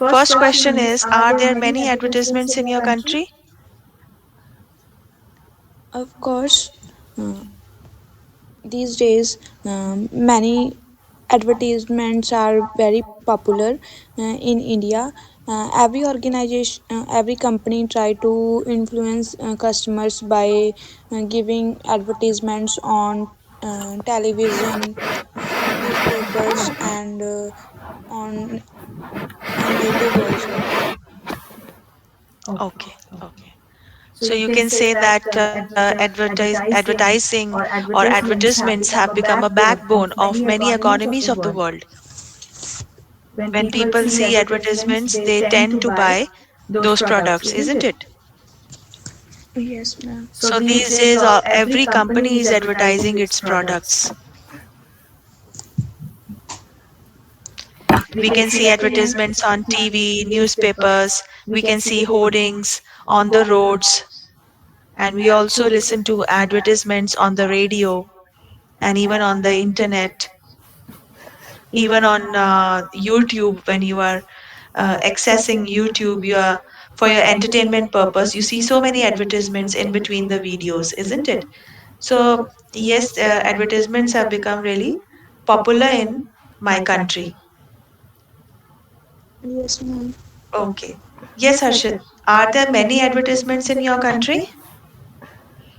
First question is, are there many advertisements in your country? Of course, uh, these days many advertisements are very popular in India. Every organization, every company try to influence customers by giving advertisements on television, newspapers, and on YouTube also. Okay, okay. So you can say that advertising or advertisements have become a backbone of many economies of the world. When people see advertisements, they tend to buy those products, isn't it? Yes, ma'am. So these days, every company is advertising its products. We can see advertisements on TV, newspapers, we can see hoardings on the roads, and we also listen to advertisements on the radio and even on the internet, even on YouTube. When you are accessing YouTube, for your entertainment purpose, you see so many advertisements in between the videos, isn't it? So yes, advertisements have become really popular in my country. Yes, ma'am. Okay. Yes, Harshit. Are there many advertisements in your country?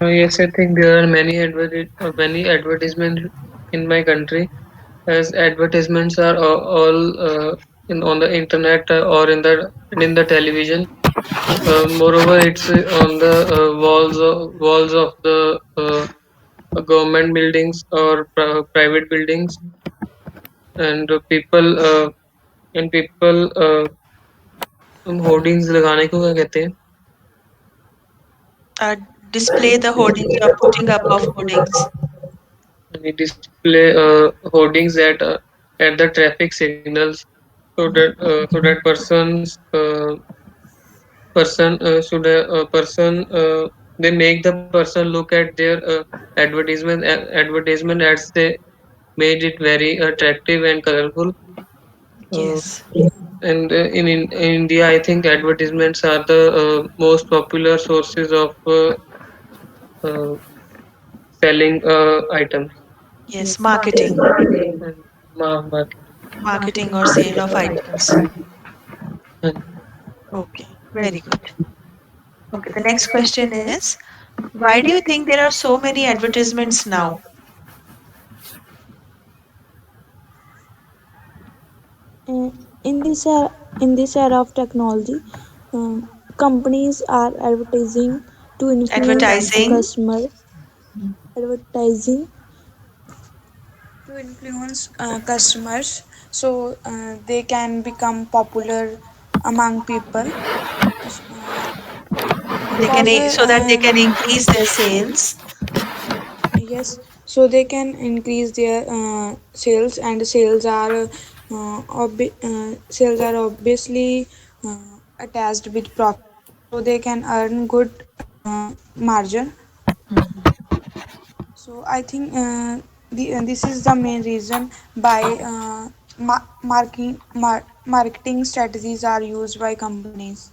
Yes, I think there are many advertisements in my country, as advertisements are all on the internet or in the television. Moreover, it's on the walls of the government buildings or private buildings, and people hoardings लगाने को क्या कहते हैं? Uh, Display the hoardings or putting up of hoardings. We display hoardings at the traffic signals, so that person they make the person look at their advertisement as they made it very attractive and colorful. Uh, Yes. and in India, I think advertisements are the most popular sources of uh, selling items Yes. Marketing. and marketing. Marketing or sale of items. And Okay. Very good. Okay. The next question is, why do you think there are so many advertisements now? Uh, in this era of technology, um, companies are advertising to influence Advertising. customer advertising to influence customers so they can become popular among people. Uh, because So that they can increase their sales. yes, so they can increase their sales, and sales are obviously attached with profit, so they can earn good margin. So I think this is the main reason by marketing strategies are used by companies.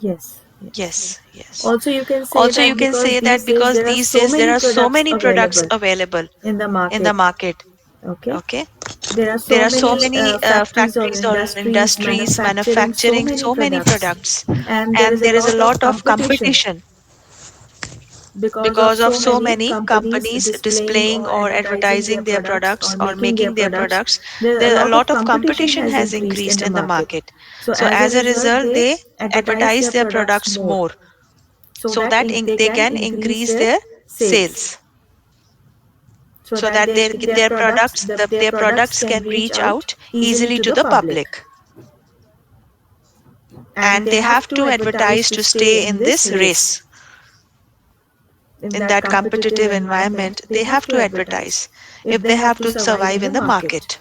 Yes, yes. Yes, yes. Also, you can say Also, you that can because say that these days because there are these so days there many are so products many products available available in the in the market. market. Okay, Okay. there are There so are so many many factories or factories or industries industries manufacturing so manufacturing many so many products, products, and there is and a there is a lot of lot of competition competition because of because of so so many many companies companies displaying displaying or or advertising their advertising their products products or or making their making their products. products. There a There a lot of lot of competition competition has has increased in increased the in the market. market. So So as a as a result, result, they they advertise advertise their their products products more more so so that that they they can can increase increase their their sales, sales, so so that that their their products products can can reach reach out out easily easily to to the the public, public, and and they they have have to to advertise advertise to to stay stay in in this this race. race. In In that that competitive competitive environment, environment, they they have have to to advertise advertise if if they they have have to to survive in survive the in the market. market.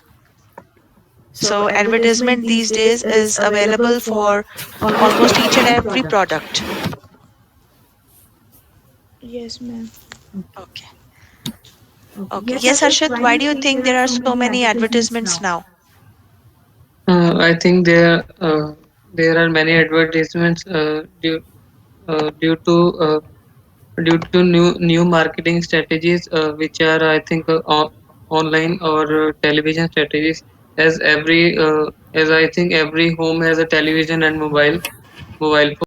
So So advertisement advertisement these these days days is is available available for for almost almost each and every every product. product. Yes, ma'am. Okay. Okay. Okay. Yes, Yes, Harshit, Harshit, why do why you do you think think there are there are so so many many advertisements advertisements now? now? I think there are many advertisements due to due to new marketing strategies which are I think online or television strategies, as I think every home has a television and mobile phone.